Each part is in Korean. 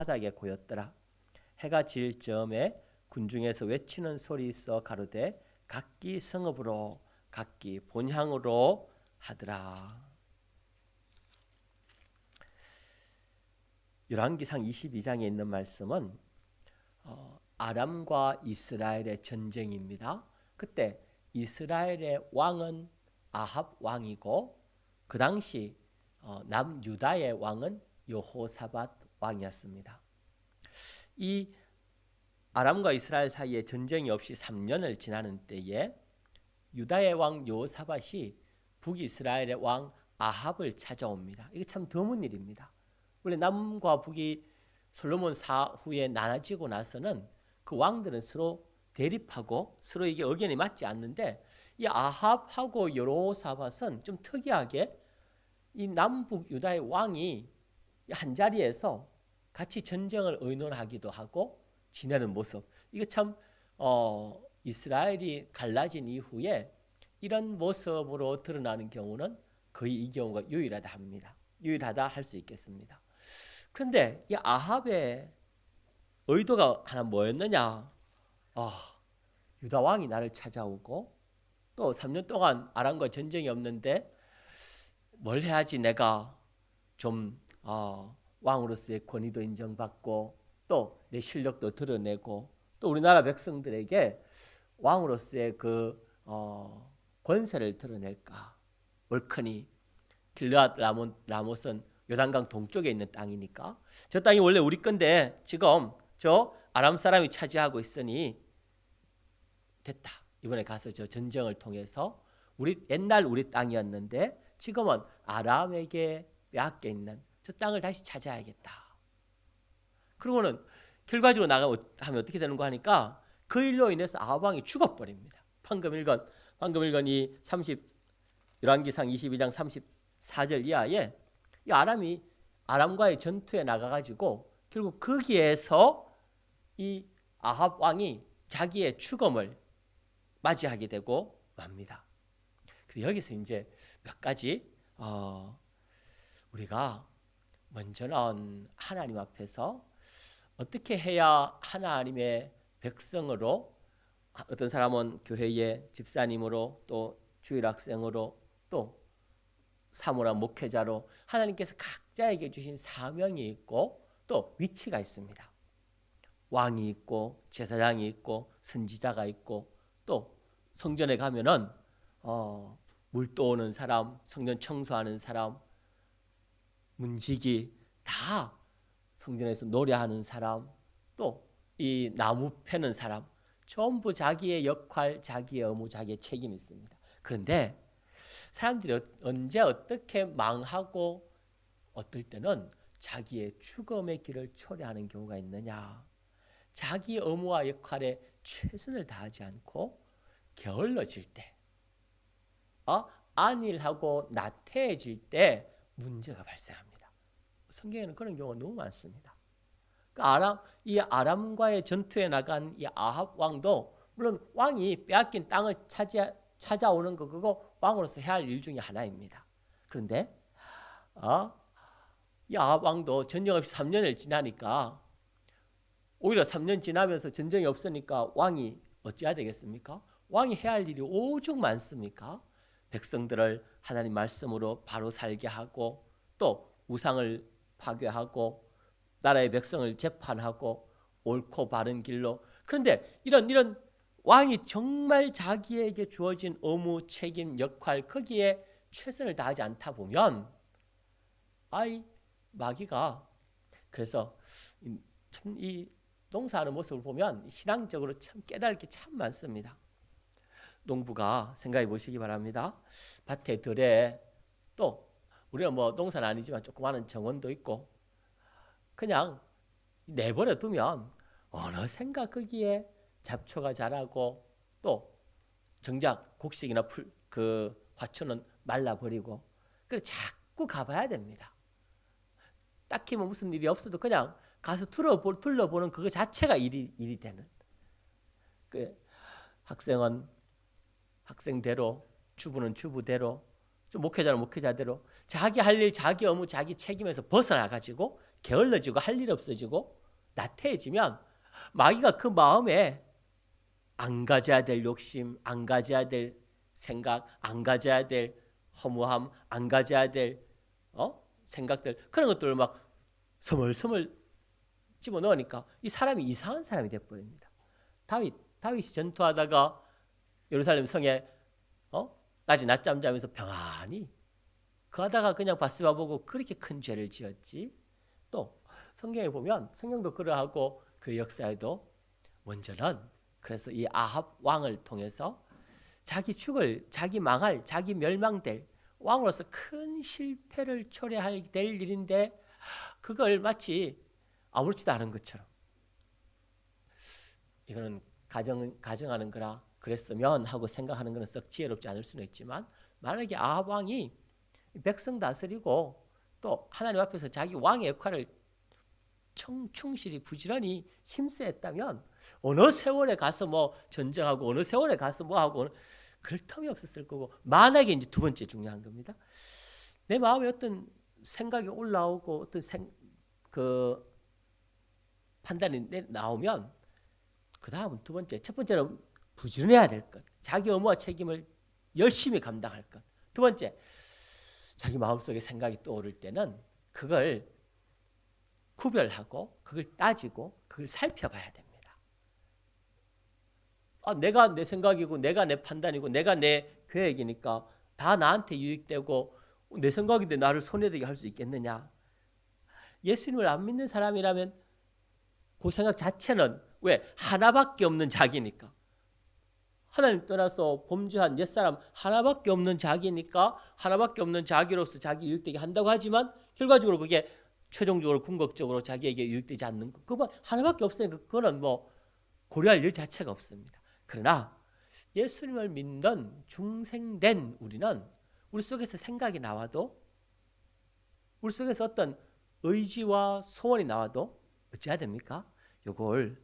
바닥에 고였더라. 해가 질 즈음에 군중에서 외치는 소리 있어 가로되 각기 성읍으로 각기 본향으로 하더라. 열왕기상 22장에 있는 말씀은 아람과 이스라엘의 전쟁입니다. 그때 이스라엘의 왕은 아합 왕이고 그 당시 남유다의 왕은 여호사밧 왕이었습니다. 이 아람과 이스라엘 사이에 전쟁이 없이 3년을 지나는 때에 유다의 왕 여호사밧이 북이스라엘의 왕 아합을 찾아옵니다. 이게 참 드문 일입니다. 원래 남과 북이 솔로몬 사후에 나눠지고 나서는 그 왕들은 서로 대립하고 서로 이게 의견이 맞지 않는데 이 아합하고 여호사밧은 좀 특이하게 이 남북 유다의 왕이 한 자리에서 같이 전쟁을 의논하기도 하고 지내는 모습. 이거 참 이스라엘이 갈라진 이후에 이런 모습으로 드러나는 경우는 거의 이 경우가 유일하다 합니다. 유일하다 할 수 있겠습니다. 그런데 이 아합의 의도가 하나 뭐였느냐? 유다 왕이 나를 찾아오고 또 3년 동안 아람과 전쟁이 없는데 뭘 해야지 내가 좀 왕으로서의 권위도 인정받고 또 내 실력도 드러내고 또 우리나라 백성들에게 왕으로서의 그 권세를 드러낼까? 옳거니 길르앗 라못은 요단강 동쪽에 있는 땅이니까 저 땅이 원래 우리 건데 지금 저 아람 사람이 차지하고 있으니 됐다. 이번에 가서 저 전쟁을 통해서 옛날 우리 땅이었는데 지금은 아람에게 빼앗겨 있는 저 땅을 다시 찾아야겠다. 그러고는 결과적으로 나가면 어떻게 되는 거 하니까 그 일로 인해서 아합 왕이 죽어버립니다. 방금 읽은 이 열왕기상 22장 34절 이하에 이 아람과의 전투에 나가가지고 결국 거기에서 이 아합 왕이 자기의 죽음을 맞이하게 되고 맙니다. 그리고 여기서 이제 몇 가지 우리가 먼저는 하나님 앞에서 어떻게 해야 하나님의 백성으로 어떤 사람은 교회의 집사님으로 또 주일학생으로 또 사모나 목회자로 하나님께서 각자에게 주신 사명이 있고 또 위치가 있습니다. 왕이 있고 제사장이 있고 선지자가 있고 또 성전에 가면은 물 떠오는 사람, 성전 청소하는 사람, 문지기 다 성전에서 노래하는 사람, 또 이 나무 패는 사람 전부 자기의 역할, 자기의 의무, 자기의 책임이 있습니다. 그런데 사람들이 언제 어떻게 망하고 어떨 때는 자기의 죽음의 길을 초래하는 경우가 있느냐. 자기 의무와 역할에 최선을 다하지 않고 게을러질 때 안일하고 나태해질 때 문제가 발생합니다. 성경에는 그런 경우가 너무 많습니다. 이 아람과의 전투에 나간 이 아합 왕도 물론 왕이 빼앗긴 땅을 찾아오는 거 그거 왕으로서 해야 할 일 중에 하나입니다. 그런데 이 아합 왕도 전쟁 없이 3년을 지나니까 오히려 3년 지나면서 전쟁이 없으니까 왕이 어찌해야 되겠습니까? 왕이 해야 할 일이 오죽 많습니까? 백성들을 하나님 말씀으로 바로 살게 하고 또 우상을 파괴하고 나라의 백성을 재판하고 옳고 바른 길로. 그런데 이런 왕이 정말 자기에게 주어진 의무, 책임, 역할 거기에 최선을 다하지 않다 보면 마귀가 그래서 참 이 농사하는 모습을 보면 신앙적으로 참 깨달을 게 참 많습니다. 농부가 생각해 보시기 바랍니다. 밭에 들에 또 우리는 뭐 농사는 아니지만 조그마한 정원도 있고 그냥 내버려 두면 어느샌가 거기에 잡초가 자라고 또 정작 곡식이나 화초는 말라버리고 그래서 자꾸 가봐야 됩니다. 딱히 뭐 무슨 일이 없어도 그냥 가서 둘러보는 그거 자체가 일이 되는. 학생은 학생대로, 주부는 주부대로, 좀 목회자는 목회자대로 자기 할 일, 자기 의무, 자기 책임에서 벗어나가지고 게을러지고 할 일 없어지고 나태해지면 마귀가 그 마음에 안 가져야 될 욕심, 안 가져야 될 생각, 안 가져야 될 허무함, 안 가져야 될 생각들, 그런 것들을 막 스멀스멀 집어넣으니까 이 사람이 이상한 사람이 되어버립니다. 다윗이 전투하다가 예루살렘 성에 낮에 낮잠 자면서 평안히 그 하다가 그냥 바스바 보고 그렇게 큰 죄를 지었지. 또 성경에 보면 성경도 그러하고 그 역사에도 먼저는 그래서 이 아합 왕을 통해서 자기 죽을, 자기 망할, 자기 멸망될 왕으로서 큰 실패를 초래할 될 일인데 그걸 마치 아무렇지도 않은 것처럼, 이거는 가정하는 거라 그랬으면 하고 생각하는 것은 썩 지혜롭지 않을 수는 있지만, 만약에 아합 왕이 백성 다스리고 또 하나님 앞에서 자기 왕의 역할을 충실히 부지런히 힘써했다면 어느 세월에 가서 뭐 전쟁하고 어느 세월에 가서 뭐 하고 그럴 텀이 없었을 거고, 만약에 이제 두 번째 중요한 겁니다. 내 마음에 어떤 생각이 올라오고 어떤 그 판단이 나오면 그 다음은 두 번째, 첫 번째는 부지런해야 될 것, 자기 의무와 책임을 열심히 감당할 것. 두 번째, 자기 마음속에 생각이 떠오를 때는 그걸 구별하고 그걸 따지고 그걸 살펴봐야 됩니다. 내가 내 생각이고 내가 내 판단이고 내가 내 계획이니까 다 나한테 유익되고 내 생각인데 나를 손해되게 할 수 있겠느냐. 예수님을 안 믿는 사람이라면 그 생각 자체는 왜? 하나밖에 없는 자기니까. 하나님 떠나서 범죄한 옛사람 하나밖에 없는 자기니까 하나밖에 없는 자기로서 자기 유익되게 한다고 하지만 결과적으로 그게 최종적으로 궁극적으로 자기에게 유익되지 않는 것, 그거 하나밖에 없으니까 그거는 뭐 고려할 일 자체가 없습니다. 그러나 예수님을 믿는 중생된 우리는 우리 속에서 생각이 나와도, 우리 속에서 어떤 의지와 소원이 나와도 어찌해야 됩니까? 요걸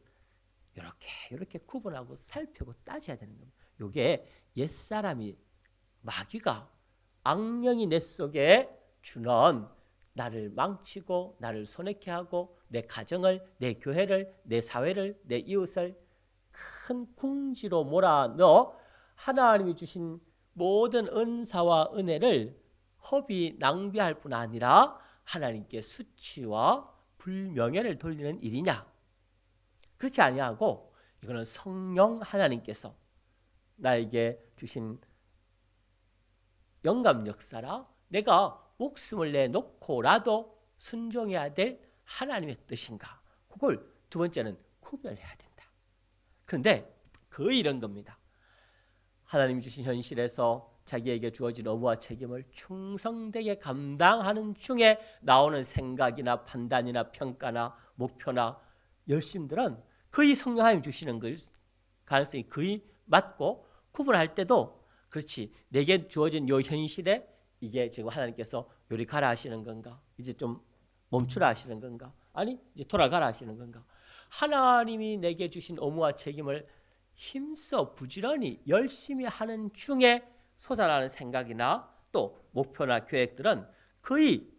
이렇게 구분하고 살피고 따져야 되는 겁니다. 요게 옛사람이, 마귀가, 악령이 내 속에 주는 나를 망치고 나를 손해케 하고 내 가정을, 내 교회를, 내 사회를, 내 이웃을 큰 궁지로 몰아넣어 하나님이 주신 모든 은사와 은혜를 허비 낭비할 뿐 아니라 하나님께 수치와 불명예를 돌리는 일이냐? 그렇지 아니하고 이거는 성령 하나님께서 나에게 주신 영감 역사라 내가 목숨을 내놓고라도 순종해야 될 하나님의 뜻인가? 그걸 두 번째는 구별해야 된다. 그런데 거의 이런 겁니다. 하나님이 주신 현실에서 자기에게 주어진 의무와 책임을 충성되게 감당하는 중에 나오는 생각이나 판단이나 평가나 목표나 열심들은 거의 성령 하나님 주시는 걸 가능성이 거의 맞고, 구분할 때도 그렇지, 내게 주어진 요 현실에 이게 지금 하나님께서 요리 가라 하시는 건가, 이제 좀 멈추라 하시는 건가, 아니 이제 돌아가라 하시는 건가. 하나님이 내게 주신 의무와 책임을 힘써 부지런히 열심히 하는 중에 솟아나는 생각이나 또 목표나 계획들은 거의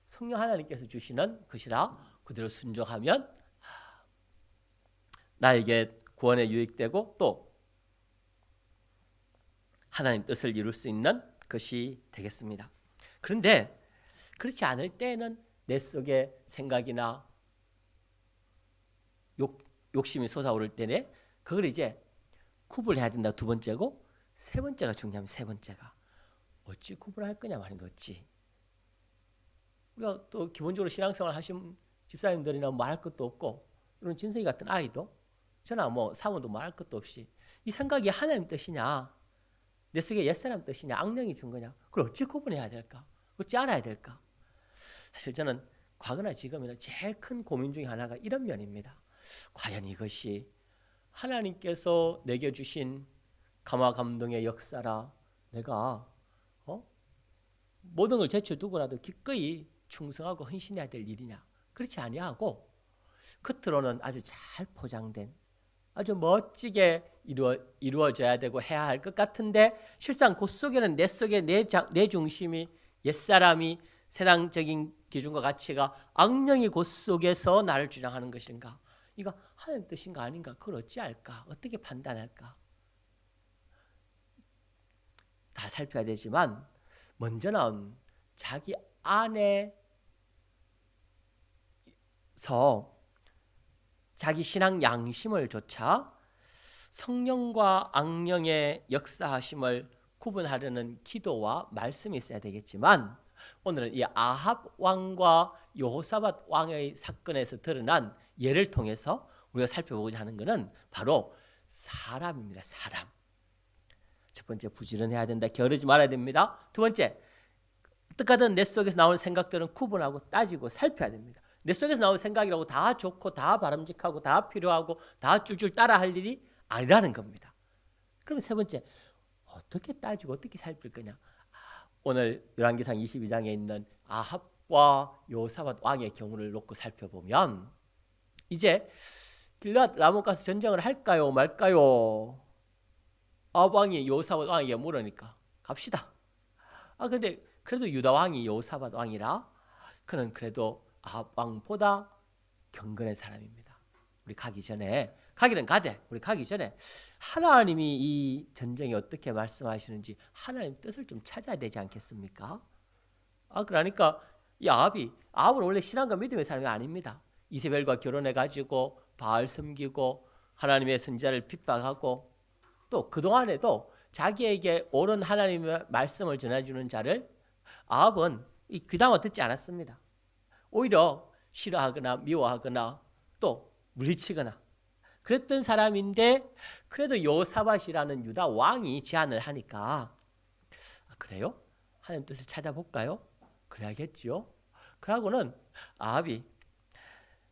성령 하나님께서 주시는 것이라 그대로 순종하면 나에게 구원에 유익되고 또 하나님 뜻을 이룰 수 있는 것이 되겠습니다. 그런데 그렇지 않을 때에는 내 속에 생각이나 욕심이 솟아오를 때는 그걸 이제 구분해야 된다. 두 번째고, 세 번째가 중요하면 세 번째가 어찌 구분할 거냐 말인 거지. 우리가 또 기본적으로 신앙생활 하신 집사님들이나 말할 것도 없고, 이런 진석이 같은 아이도 저나 뭐 사모도 말할 것도 없이 이 생각이 하나님 뜻이냐, 내 속에 옛사람 뜻이냐, 악령이 준 거냐, 그걸 어찌 구분해야 될까? 어찌 알아야 될까? 사실 저는 과거나 지금이나 제일 큰 고민 중에 하나가 이런 면입니다. 과연 이것이 하나님께서 내게 주신 감화 감동의 역사라 내가 모든 걸 제쳐두고라도 기꺼이 충성하고 헌신해야 될 일이냐? 그렇지 아니하고 겉으로는 아주 잘 포장된, 아주 멋지게 이루어져야 되고 해야 할 것 같은데 실상 그 속에는 내 속에 내 중심이, 옛사람이 세상적인 기준과 가치가 악령의 곳 속에서 나를 주장하는 것인가? 이거 하나님 뜻인가 아닌가? 그걸 어찌할까? 어떻게 판단할까? 다 살펴야 되지만 먼저는 자기 안에서 자기 신앙 양심을 조차 성령과 악령의 역사하심을 구분하려는 기도와 말씀이 있어야 되겠지만 오늘은 이 아합 왕과 여호사밧 왕의 사건에서 드러난 예를 통해서 우리가 살펴보고자 하는 것은 바로 사람입니다. 사람. 첫 번째, 부지런해야 된다. 게으르지 말아야 됩니다. 두 번째, 어떻게든 내 속에서 나오는 생각들은 구분하고 따지고 살펴야 됩니다. 내 속에서 나오는 생각이라고 다 좋고 다 바람직하고 다 필요하고 다 줄줄 따라 할 일이 아니라는 겁니다. 그럼 세 번째, 어떻게 따지고 어떻게 살필 거냐? 오늘 열왕기상 22장에 있는 아합과 여호사밧 왕의 경우를 놓고 살펴보면 이제 길앗 라몬 가서 전쟁을 할까요 말까요? 아합 왕이 여호사밧 왕에게 물으니까 갑시다. 근데 그래도 유다 왕이 여호사밧 왕이라 그는 그래도 아합 왕보다 경건한 사람입니다. 우리 가기 전에 가기는 가되 우리 가기 전에 하나님이 이 전쟁에 어떻게 말씀하시는지 하나님 뜻을 좀 찾아야 되지 않겠습니까? 그러니까 이 아합은 원래 신앙과 믿음의 사람이 아닙니다. 이세벨과 결혼해가지고 바알 섬기고 하나님의 선지자를 핍박하고 또 그동안에도 자기에게 옳은 하나님의 말씀을 전해주는 자를 아합은 귀담아 듣지 않았습니다. 오히려 싫어하거나 미워하거나 또 물리치거나 그랬던 사람인데 그래도 여호사밧이라는 유다 왕이 제안을 하니까 그래요? 하나님 뜻을 찾아볼까요? 그래야겠죠. 그러고는 아합이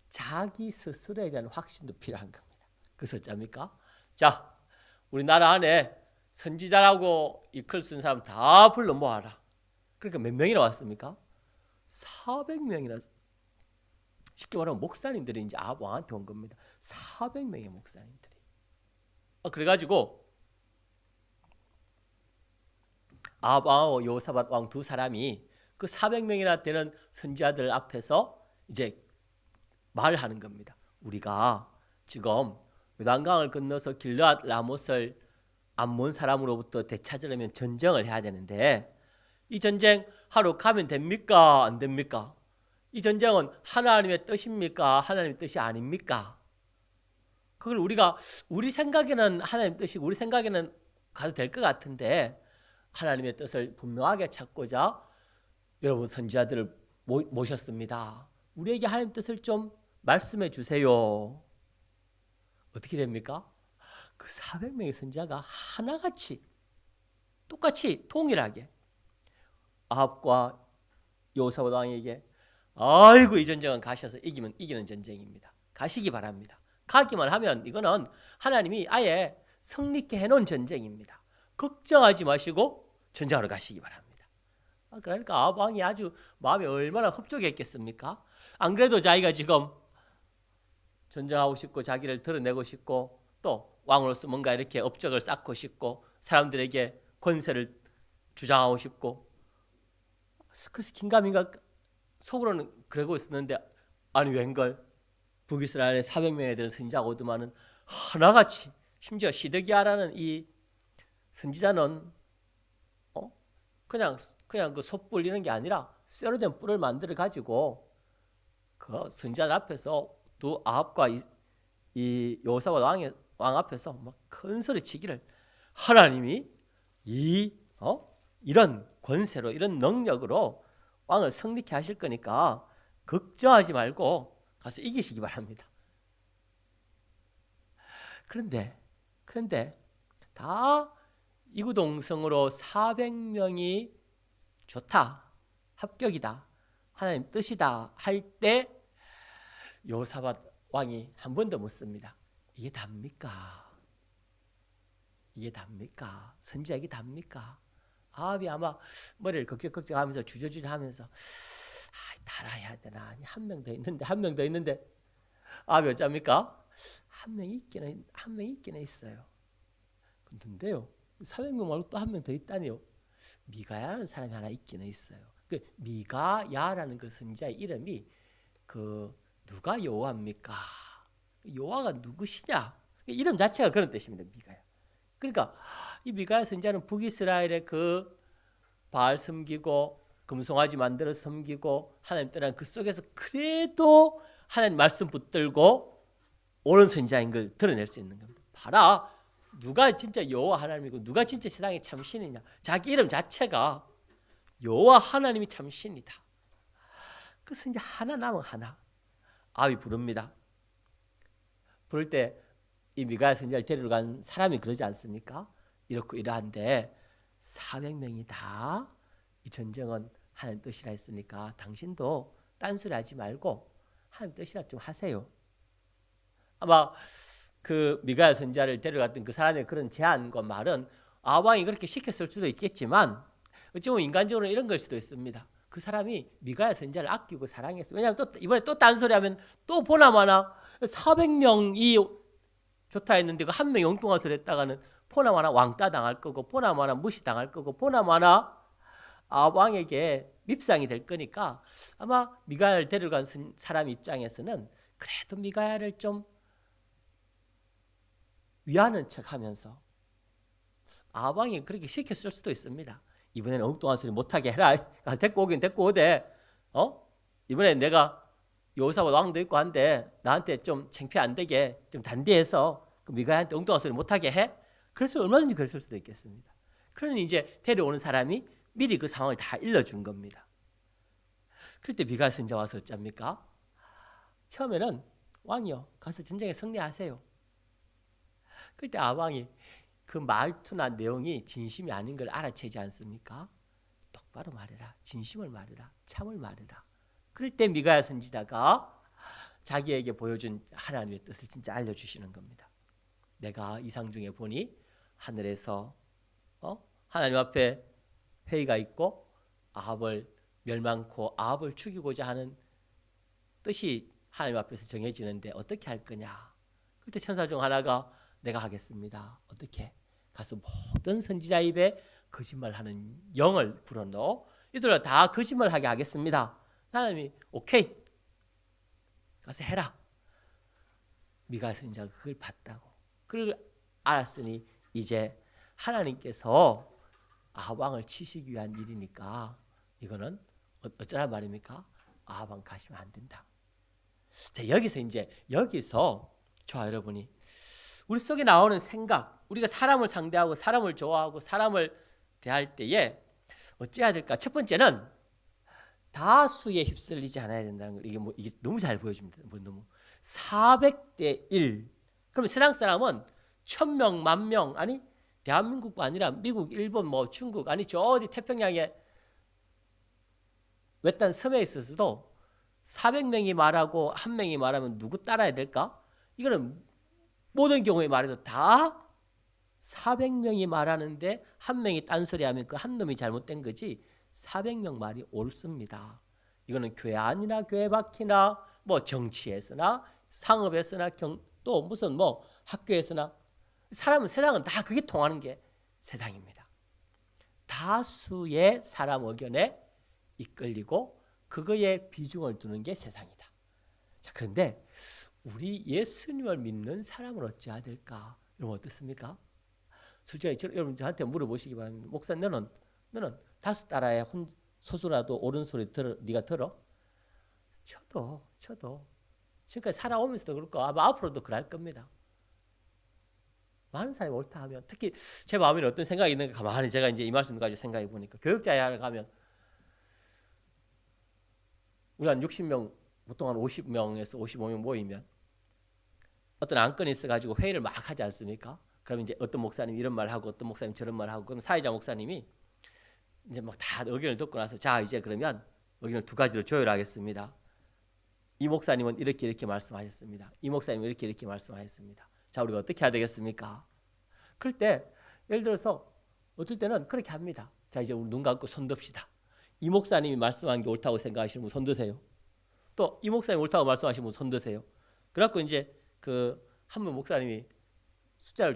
자기 스스로에 대한 확신도 필요한 겁니다. 그래서 어쩝니까? 자, 우리나라 안에 선지자라고 이끌 수 있는 사람 다 불러 모아라. 그러니까 몇 명이나 왔습니까? 400명이나. 쉽게 말하면 목사님들이 이제 아합 왕한테 온 겁니다. 400명의 목사님들이. 그래가지고 아합 왕하고 여호사밧 왕 두 사람이 그 400명이나 되는 선지자들 앞에서 이제 말을 하는 겁니다. 우리가 지금 요단강을 건너서 길르앗 라못을 암몬 사람으로부터 되찾으려면 전쟁을 해야 되는데 이 전쟁 하러 가면 됩니까? 안 됩니까? 이 전쟁은 하나님의 뜻입니까? 하나님의 뜻이 아닙니까? 그걸 우리 생각에는 하나님의 뜻이고 우리 생각에는 가도 될 것 같은데 하나님의 뜻을 분명하게 찾고자 여러분 선지자들을 모셨습니다. 우리에게 하나님의 뜻을 좀 말씀해 주세요. 어떻게 됩니까? 그 400명의 선지자가 하나같이 똑같이 동일하게 아합과 여호사밧 왕에게 아이고 이 전쟁은 가셔서 이기면 이기는 전쟁입니다. 가시기 바랍니다. 가기만 하면 이거는 하나님이 아예 성립케 해놓은 전쟁입니다. 걱정하지 마시고 전쟁하러 가시기 바랍니다. 그러니까 아합 왕이 아주 마음이 얼마나 흡족했겠습니까? 안 그래도 자기가 지금 전쟁하고 싶고 자기를 드러내고 싶고 또 왕으로서 뭔가 이렇게 업적을 쌓고 싶고 사람들에게 권세를 주장하고 싶고 그래서 긴가민가 속으로는 그러고 있었는데 아니 웬걸 북이스라엘의 400명에 대한 선지자가 오더만은 하나같이 심지어 시드기야라는 이 선지자는 그냥 그 솥불 이런 게 아니라 쇠로 된 뿔을 만들어 가지고 그 선지자 앞에서 또 아합과 이 여호사밧 왕 앞에서 막 큰 소리 치기를 하나님이 이런 권세로 이런 능력으로 왕을 성립케 하실 거니까 걱정하지 말고 가서 이기시기 바랍니다. 그런데 다 이구동성으로 400명이 좋다, 합격이다, 하나님 뜻이다 할 때 여호사밧 왕이 한 번 더 묻습니다. 이게 답니까? 이게 답니까? 선지자 이게 답니까? 아합이 아마 머리를 걱정하면서 주저주저하면서 달아야 되나? 아니 한 명 더 있는데 아합이 어쩝니까? 한 명이 있기는 있어요. 근데요 400명 말고 또 한 명 더 있다니요. 미가야라는 사람이 하나 있기는 있어요. 그 미가야라는 그 선지자의 이름이 누가 여호와입니까? 여호와가 누구시냐? 이름 자체가 그런 뜻입니다. 미가야. 그러니까 이 미가야 선지자는 북이스라엘의 그 바알 섬기고 금송아지 만들어 섬기고 하나님 떠난 그 속에서 그래도 하나님 말씀 붙들고 옳은 선지자인 걸 드러낼 수 있는 겁니다. 봐라, 누가 진짜 여호와 하나님이고 누가 진짜 세상의 참신이냐. 자기 이름 자체가 여호와 하나님이 참신이다. 그래서 이제 하나 남은 하나 아비 부릅니다. 부를 때 이 미가야 선지자를 데리러 간 사람이 그러지 않습니까? 이렇고 이러한데 400명이 다 이 전쟁은 하나님 뜻이라 했으니까 당신도 딴소리 하지 말고 하나님 뜻이라 좀 하세요. 아마 그 미가야 선지자를 데려갔던 그 사람의 그런 제안과 말은 아방이 그렇게 시켰을 수도 있겠지만 어찌 보면 인간적으로 이런 걸 수도 있습니다. 그 사람이 미가야 선지자를 아끼고 사랑했어요. 왜냐하면 또 이번에 또 딴소리 하면 또 보나마나 400명이 좋다 했는데 그 한 명이 엉뚱한 소리 했다가는 보나마나 왕따 당할 거고 보나마나 무시당할 거고 보나마나 왕에게 밉상이 될 거니까 아마 미가야를 데려간 사람 입장에서는 그래도 미가야를 좀 위하는 척하면서 아방이 그렇게 시켰을 수도 있습니다. 이번에는 엉뚱한 소리 못하게 해라. 데리고 오긴 데리고 오되 이번에 내가 여호사밧 왕도 있고 한데 나한테 좀 창피 안 되게 좀 단디해서 그 미가야한테 엉뚱한 소리 못하게 해. 그래서 얼마든지 그랬을 수도 있겠습니다. 그러니 이제 데려오는 사람이 미리 그 상황을 다 일러준 겁니다. 그럴 때 미가야 선지자 와서 어쩝니까? 처음에는 왕이요 가서 전쟁에 승리하세요. 그럴 때 아왕이 그 말투나 내용이 진심이 아닌 걸 알아채지 않습니까? 똑바로 말해라. 진심을 말해라. 참을 말해라. 그럴 때 미가야 선지자가 자기에게 보여준 하나님의 뜻을 진짜 알려주시는 겁니다. 내가 이상 중에 보니 하늘에서 하나님 앞에 회의가 있고 아합을 멸망코 아합을 죽이고자 하는 뜻이 하나님 앞에서 정해지는데 어떻게 할 거냐. 그때 천사 중 하나가 내가 하겠습니다. 어떻게? 가서 모든 선지자 입에 거짓말하는 영을 불어넣어 이들을 다 거짓말하게 하겠습니다. 하나님이 오케이 가서 해라. 미가야 선지자가 그걸 봤다고. 그걸 알았으니 이제 하나님께서 아합 왕을 치시기 위한 일이니까 이거는 어쩌란 말입니까? 아합 왕 가시면 안 된다. 여기서 저와 여러분이 우리 속에 나오는 생각, 우리가 사람을 상대하고 사람을 좋아하고 사람을 대할 때에 어찌해야 될까? 첫 번째는 다수에 휩쓸리지 않아야 된다는 걸 이게 너무 잘 보여줍니다. 너무 400대 1. 그러면 세상 사람은 1000명, 10,000명 아니 대한민국도 아니라 미국, 일본, 중국 아니 저 어디 태평양에 외딴 섬에 있어서도 400명이 말하고 한 명이 말하면 누구 따라야 될까? 이거는 모든 경우에 말해도 다 400명이 말하는데 한 명이 딴소리하면 그 한 놈이 잘못된 거지 400명 말이 옳습니다. 이거는 교회 안이나 교회 밖이나 정치에서나 상업에서나 또 무슨 학교에서나 세상은 다 그게 통하는 게 세상입니다. 다수의 사람 의견에 이끌리고 그거에 비중을 두는 게 세상이다. 자, 그런데 우리 예수님을 믿는 사람은 어찌해야 될까? 여러분 어떻습니까? 솔직히 여러분 저한테 물어보시기 바랍니다. 목사 너는 다수 따라야 소수라도 옳은 소리 네가 들어? 저도 지금까지 살아오면서도 그렇고 아마 앞으로도 그럴 겁니다. 많은 사람이 옳다 하면 특히 제 마음에 어떤 생각이 있는가 가만히 제가 이제 이 말씀 가지고 생각해 보니까 교육자회 하러 가면 우리 한 60명 보통 한 50명에서 55명 모이면 어떤 안건이 있어가지고 회의를 막 하지 않습니까? 그럼 이제 어떤 목사님 이런 말 하고 어떤 목사님 저런 말 하고 그럼 사회자 목사님이 이제 막 다 의견을 듣고 나서 자 이제 그러면 의견을 두 가지로 조율하겠습니다. 이 목사님은 이렇게 말씀하셨습니다. 이 목사님은 이렇게 말씀하셨습니다. 자 우리가 어떻게 해야 되겠습니까? 그럴 때 예를 들어서 어떨 때는 그렇게 합니다. 자 이제 우리 눈 감고 손 듭시다. 이 목사님이 말씀한 게 옳다고 생각하시는 분 손 드세요. 또 이 목사님이 옳다고 말씀하시는 분 손 드세요. 그래갖고 이제 그 한 분 목사님이 숫자를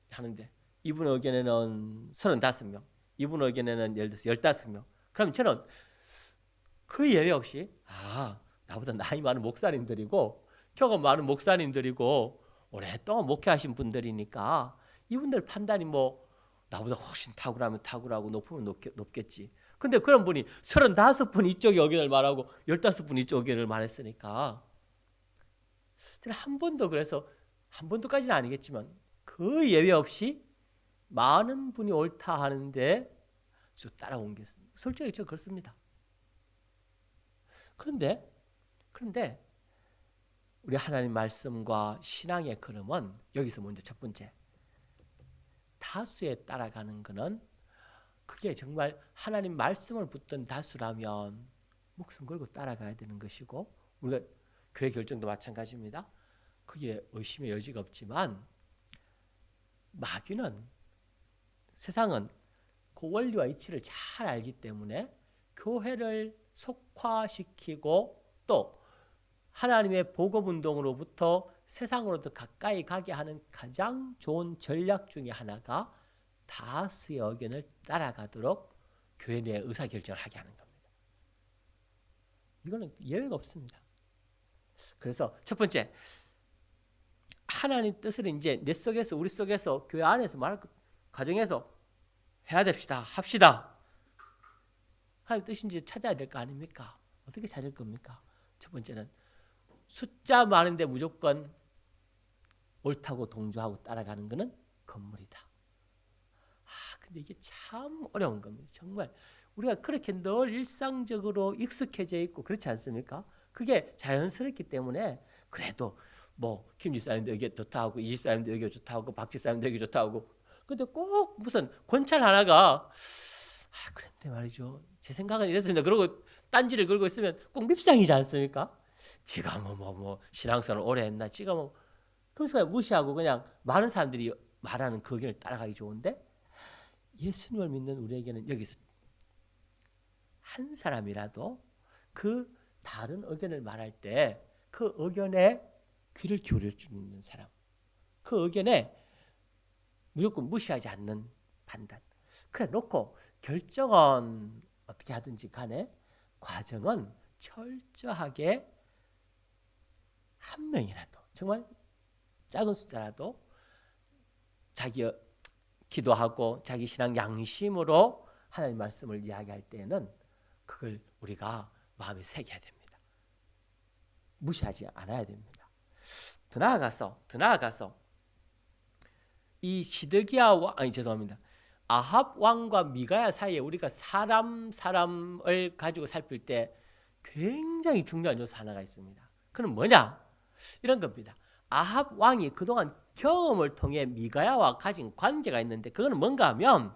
하는데 이분의 의견에는 35명, 이분의 의견에는 예를 들어서 15명. 그럼 저는 그 예외 없이 나보다 나이 많은 목사님들이고 경험 많은 목사님들이고 오랫동안 목회하신 분들이니까 이분들 판단이 뭐 나보다 훨씬 탁월하면 탁월하고 높으면 높겠지. 근데 그런 분이 35분 이쪽 의견을 말하고 15분 이쪽 의견을 말했으니까 저는 한 번도, 그래서 한 번도까지는 아니겠지만 그 예외 없이 많은 분이 옳다 하는데 저 따라온 게 솔직히 저 그렇습니다. 그런데 우리 하나님 말씀과 신앙의 걸음은 여기서 먼저 첫 번째, 다수에 따라가는 것은 그게 정말 하나님 말씀을 붙든 다수라면 목숨 걸고 따라가야 되는 것이고, 우리가 교회 결정도 마찬가지입니다. 그게 의심의 여지가 없지만 마귀는, 세상은 그 원리와 이치를 잘 알기 때문에 교회를 속화시키고 또 하나님의 복음운동으로부터 세상으로 더 가까이 가게 하는 가장 좋은 전략 중에 하나가 다수의 의견을 따라가도록 교회 내 의사결정을 하게 하는 겁니다. 이거는 예외가 없습니다. 그래서 첫 번째, 하나님 뜻을 이제 내 속에서, 우리 속에서, 교회 안에서 말할 가정에서 해야 됩시다, 합시다. 하나님 뜻인지 찾아야 될 거 아닙니까? 어떻게 찾을 겁니까? 첫 번째는 숫자 많은데 무조건 옳다고 동조하고 따라가는 것은 건물이다. 근데 이게 참 어려운 겁니다. 정말 우리가 그렇게 늘 일상적으로 익숙해져 있고 그렇지 않습니까? 그게 자연스럽기 때문에 그래도 뭐 김 집사님도 여기 좋다 하고, 이 집사님도 여기 좋다 하고, 박 집사님도 여기 좋다 하고, 근데 꼭 무슨 권찰 하나가 그런데 말이죠, 제 생각은 이랬습니다. 그러고 딴지를 걸고 있으면 꼭 밉상이지 않습니까? 지가 뭐 신앙생활을 오래 했나, 지가 뭐, 그래서 무시하고 그냥 많은 사람들이 말하는 그 의견을 따라가기 좋은데, 예수님을 믿는 우리에게는 여기서 한 사람이라도 그 다른 의견을 말할 때 그 의견에 귀를 기울여주는 사람, 그 의견에 무조건 무시하지 않는 판단, 그래 놓고 결정은 어떻게 하든지 간에 과정은 철저하게 한 명이라도, 정말 작은 숫자라도 자기 기도하고 자기 신앙 양심으로 하나님 말씀을 이야기할 때는 그걸 우리가 마음에 새겨야 됩니다. 무시하지 않아야 됩니다. 더 나아가서 이 시드기야 죄송합니다. 아합 왕과 미가야 사이에 우리가 사람을 가지고 살필 때 굉장히 중요한 요소 하나가 있습니다. 그건 뭐냐? 이런 겁니다. 아합 왕이 그동안 경험을 통해 미가야와 가진 관계가 있는데, 그건 뭔가 하면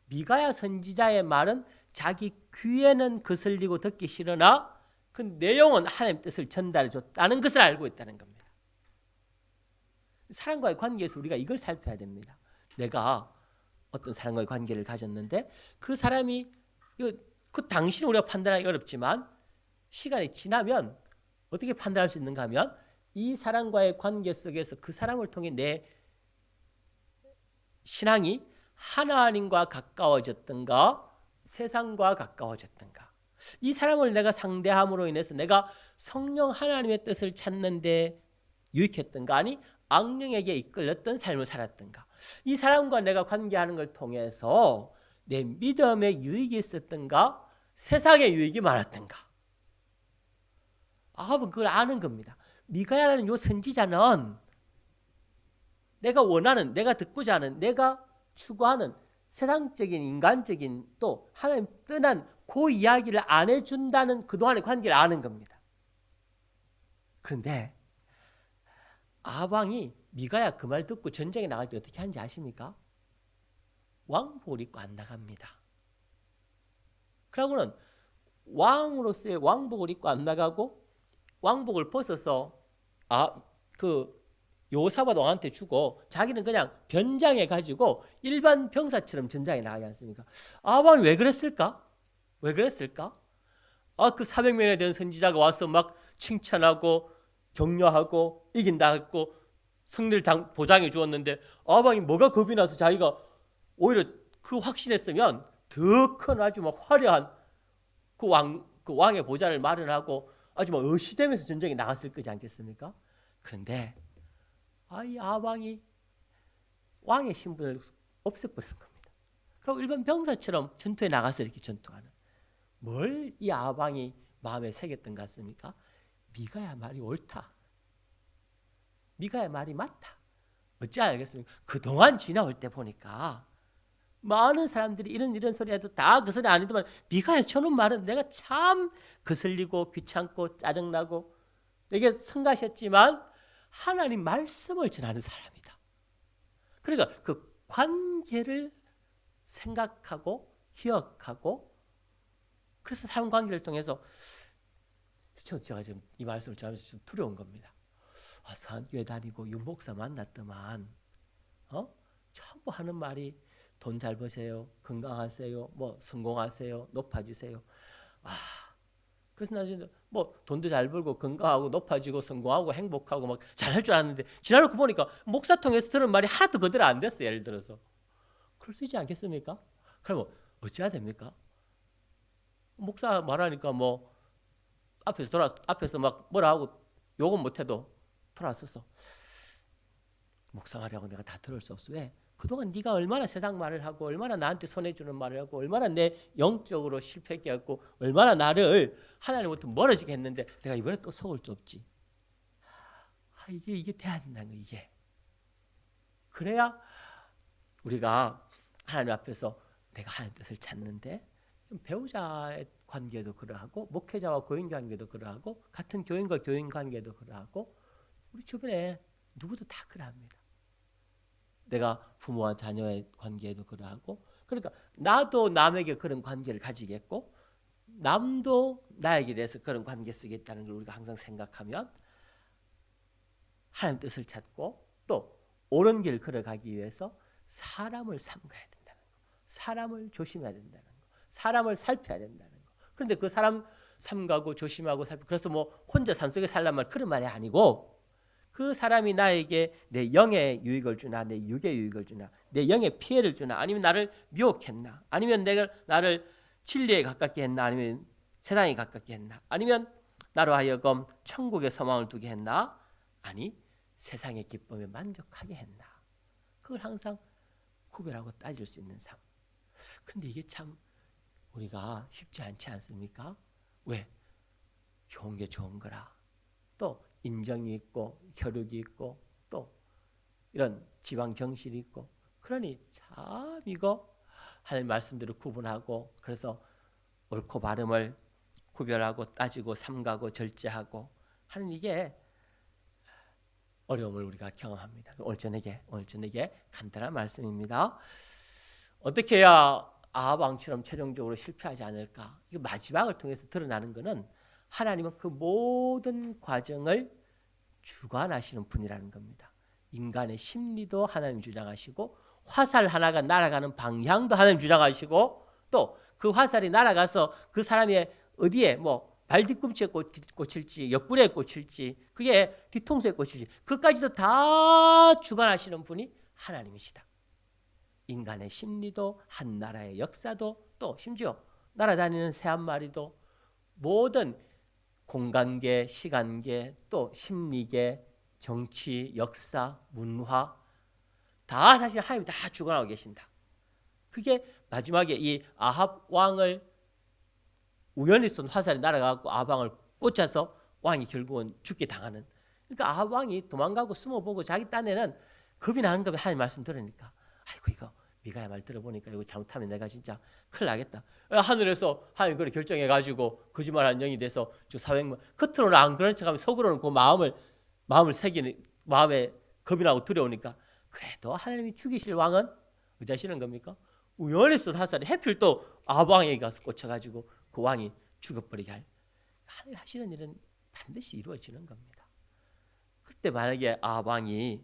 미가야 선지자의 말은 자기 귀에는 거슬리고 듣기 싫으나 그 내용은 하나님 뜻을 전달해 줬다는 것을 알고 있다는 겁니다. 사람과의 관계에서 우리가 이걸 살펴야 됩니다. 내가 어떤 사람과의 관계를 가졌는데 그 사람이, 그 당시는 우리가 판단하기 어렵지만 시간이 지나면 어떻게 판단할 수 있는가 하면, 이 사람과의 관계 속에서 그 사람을 통해 내 신앙이 하나님과 가까워졌던가 세상과 가까워졌던가, 이 사람을 내가 상대함으로 인해서 내가 성령 하나님의 뜻을 찾는 데 유익했던가, 아니 악령에게 이끌렸던 삶을 살았던가, 이 사람과 내가 관계하는 걸 통해서 내 믿음에 유익이 있었던가 세상에 유익이 많았던가. 아합은 그걸 아는 겁니다. 미가야라는 요 선지자는 내가 원하는, 내가 듣고자 하는, 내가 추구하는 세상적인, 인간적인, 또 하나님 떠난 그 이야기를 안 해준다는 그동안의 관계를 아는 겁니다. 그런데 아합왕이 미가야 그 말 듣고 전쟁에 나갈 때 어떻게 하는지 아십니까? 왕복을 입고 안 나갑니다. 그러고는 왕으로서의 왕복을 입고 안 나가고 왕복을 벗어서 요사밧 왕한테 주고 자기는 그냥 변장해 가지고 일반 병사처럼 전장에 나가지 않습니까? 아합왕이 왜 그랬을까? 그 400명에 대한 선지자가 와서 막 칭찬하고 격려하고 이긴다 했고 승리를 보장해 주었는데, 아합왕이 뭐가 겁이 나서 자기가 오히려 그 확신했으면 더 큰 아주 막 화려한 그 그 왕의 보좌를 마련하고 아주 뭐 어시되면서 전쟁에 나갔을 거지 않겠습니까? 그런데 이 아방이 왕의 신분을 없애버리는 겁니다. 그리고 일반 병사처럼 전투에 나가서 이렇게 전투하는, 뭘 이 아방이 마음에 새겼던 것 같습니까? 미가야 말이 옳다. 미가야 말이 맞다. 어찌 알겠습니까? 그동안 지나올 때 보니까 많은 사람들이 이런 소리 해도 다 그 소리 아니더만 미가야 저는 말은 내가 참 거슬리고 귀찮고 짜증나고 내게 성가셨지만 하나님 말씀을 전하는 사람이다. 그러니까 그 관계를 생각하고 기억하고, 그래서 사람 관계를 통해서 제가 지금 이 말씀을 전하면서 좀 두려운 겁니다. 성교회 다니고 윤목사 만났더만 전부 하는 말이 돈 잘 버세요, 건강하세요, 뭐 성공하세요, 높아지세요. 그래서 나중에 뭐 돈도 잘 벌고 건강하고 높아지고 성공하고 행복하고 막 잘할 줄 알았는데 지나놓고 보니까 목사 통해서 들은 말이 하나도 그대로 안 됐어요. 예를 들어서 그럴 수 있지 않겠습니까? 그러면 어찌해야 됩니까? 목사 말하니까 뭐 앞에서 막 뭐라 하고 욕은 못해도 돌아서서 목사 말이라고 내가 다 들을 수 없어. 왜? 그동안 네가 얼마나 세상 말을 하고 얼마나 나한테 손해주는 말을 하고 얼마나 내 영적으로 실패하게 했고 얼마나 나를 하나님부터 멀어지게 했는데 내가 이번에 또 속을 수 없지. 이게 돼야 된다는 거. 이게 그래야 우리가 하나님 앞에서 내가 하나님 뜻을 찾는데, 좀 배우자의 관계도 그러하고 목회자와 교인 관계도 그러하고 같은 교인과 교인 관계도 그러하고 우리 주변에 누구도 다 그러합니다. 내가 부모와 자녀의 관계도 그러하고, 그러니까 나도 남에게 그런 관계를 가지겠고 남도 나에게 대해서 그런 관계 속에 있다는 걸 우리가 항상 생각하면 하나님 뜻을 찾고 또 옳은 길 걸어가기 위해서 사람을 삼가야 된다는 거, 사람을 조심해야 된다는 거, 사람을 살펴야 된다는 거. 그런데 그 사람 삼가고 조심하고 살피고, 그래서 뭐 혼자 산속에 살란 말 그런 말이 아니고 그 사람이 나에게 내 영의 유익을 주나 내 육의 유익을 주나 내 영의 피해를 주나 아니면 나를 미혹했나 아니면 내가 나를 진리에 가깝게 했나 아니면 세상에 가깝게 했나 아니면 나로 하여금 천국의 소망을 두게 했나 아니 세상의 기쁨에 만족하게 했나, 그걸 항상 구별하고 따질 수 있는 삶. 그런데 이게 참 우리가 쉽지 않지 않습니까? 왜? 좋은 게 좋은 거라 또 인정이 있고 혈육이 있고 또 이런 지방 정실이 있고, 그러니 참 이거 하나님 말씀대로 구분하고 그래서 옳고 바름을 구별하고 따지고 삼가고 절제하고 하는 이게 어려움을 우리가 경험합니다. 오늘 저녁에 간단한 말씀입니다. 어떻게 해야 아합 왕처럼 최종적으로 실패하지 않을까? 이거 마지막을 통해서 드러나는 것은 하나님은 그 모든 과정을 주관하시는 분이라는 겁니다. 인간의 심리도 하나님 주장하시고 화살 하나가 날아가는 방향도 하나님 주장하시고 또 그 화살이 날아가서 그 사람의 어디에 뭐 발뒤꿈치에 꽂힐지 옆구리에 꽂힐지 그게 뒤통수에 꽂힐지 그까지도 다 주관하시는 분이 하나님이시다. 인간의 심리도 한 나라의 역사도 또 심지어 날아다니는 새 한 마리도 모든 공간계, 시간계, 또 심리계, 정치, 역사, 문화 다 사실 하나님이 다 주관하고 계신다. 그게 마지막에 이 아합 왕을 우연히 쏜 화살이 날아가고 아합 왕을 꽂아서 왕이 결국은 죽게 당하는. 그러니까 아합 왕이 도망가고 숨어보고 자기 딴에는 겁이 나는 겁니다. 하나님 말씀 들으니까. 아이고 이거 미가야 말 들어보니까 이거 잘못하면 내가 진짜 큰일 나겠다. 하늘에서 하나님 그걸 결정해가지고 거짓말하는 영이 돼서 저 400만 겉으로는 안 그런 척하면 속으로는 그 마음을 새기는 마음에 겁이 나고 두려우니까 그래도 하나님이 죽이실 왕은 의지하시는 겁니까? 우연히 쏜 화살이 해필 또 아합 왕에게 가서 꽂혀가지고 그 왕이 죽어버리게 할 하나님 하시는 일은 반드시 이루어지는 겁니다. 그때 만약에 아합 왕이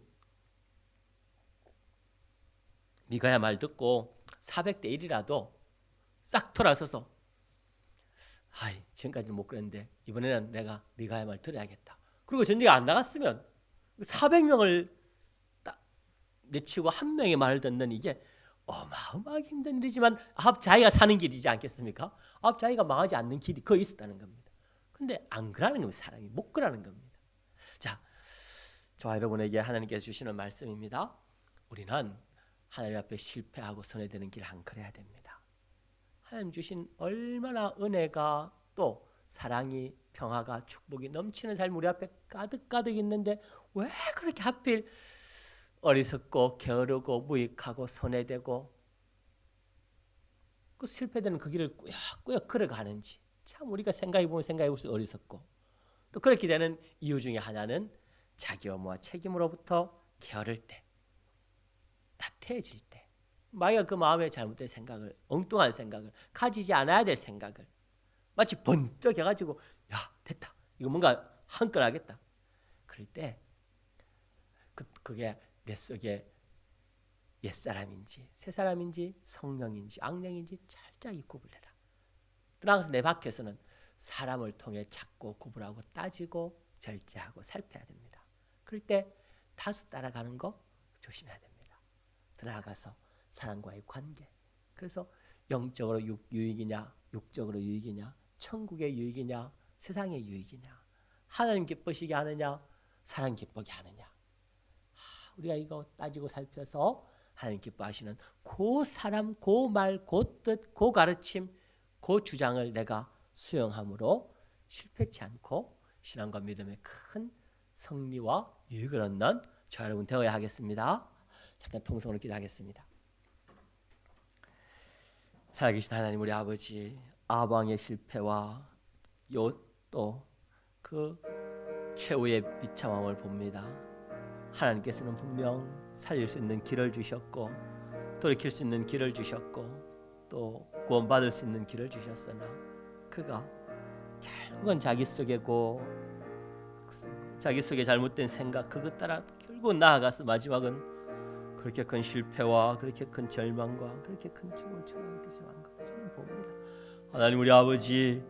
미가야 말 듣고 400대 1이라도 싹 돌아서서 지금까지는 못 그랬는데 이번에는 내가 미가야 말 들어야겠다. 그리고 전쟁이 안 나갔으면 400명을 딱 내치고 한 명의 말을 듣는 이게 어마어마하게 힘든 일이지만 아합 자기가 사는 길이지 않겠습니까? 아합 자기가 망하지 않는 길이 거기 있었다는 겁니다. 근데 안 그러는 겁니다. 사람이 못 그러는 겁니다. 자, 저와 여러분에게 하나님께서 주시는 말씀입니다. 우리는 하나님 앞에 실패하고 손해되는 길 안 그래야 됩니다. 하나님 주신 얼마나 은혜가 또 사랑이 평화가 축복이 넘치는 삶 우리 앞에 가득가득 있는데 왜 그렇게 하필 어리석고 게으르고 무익하고 손해되고 그 실패되는 그 길을 꾸역꾸역 걸어가는지 참 우리가 생각해 볼수록 어리석고 또 그렇게 되는 이유 중에 하나는 자기 업무와 책임으로부터 게으를 때, 나태해질 때, 마귀가 그 마음에 잘못된 생각을, 엉뚱한 생각을, 가지지 않아야 될 생각을 마치 번쩍 해가지고 야 됐다, 이거 뭔가 한 건 하겠다. 그럴 때 그게 내 속에 옛사람인지 새사람인지 성령인지 악령인지 철저히 구분해라. 나아가서 내 밖에서는 사람을 통해 찾고 구분하고 따지고 절제하고 살펴야 됩니다. 그럴 때 다수 따라가는 거 조심해야 됩니다. 나아가서 사람과의 관계. 그래서 영적으로 유익이냐 육적으로 유익이냐 천국의 유익이냐 세상의 유익이냐 하나님 기쁘시게 하느냐 사람 기쁘게 하느냐 우리가 이거 따지고 살펴서 하나님 기뻐하시는 그 사람, 그 말, 그 뜻, 그 가르침, 그 주장을 내가 수용함으로 실패치 않고 신앙과 믿음의 큰 승리와 유익을 얻는 저 여러분 되어야 하겠습니다. 잠깐 통성으로 기도하겠습니다. 살아계신 하나님 우리 아버지, 아방의 실패와 또 그 최후의 비참함을 봅니다. 하나님께서는 분명 살릴 수 있는 길을 주셨고 돌이킬 수 있는 길을 주셨고 또 구원받을 수 있는 길을 주셨으나 그가 결국은 자기 속에 잘못된 생각 그것 따라 결국 나아가서 마지막은 그렇게 큰 실패와 그렇게 큰 절망과 그렇게 큰 죽음을 초래하게 되지만 저는 봅니다. 하나님 우리 아버지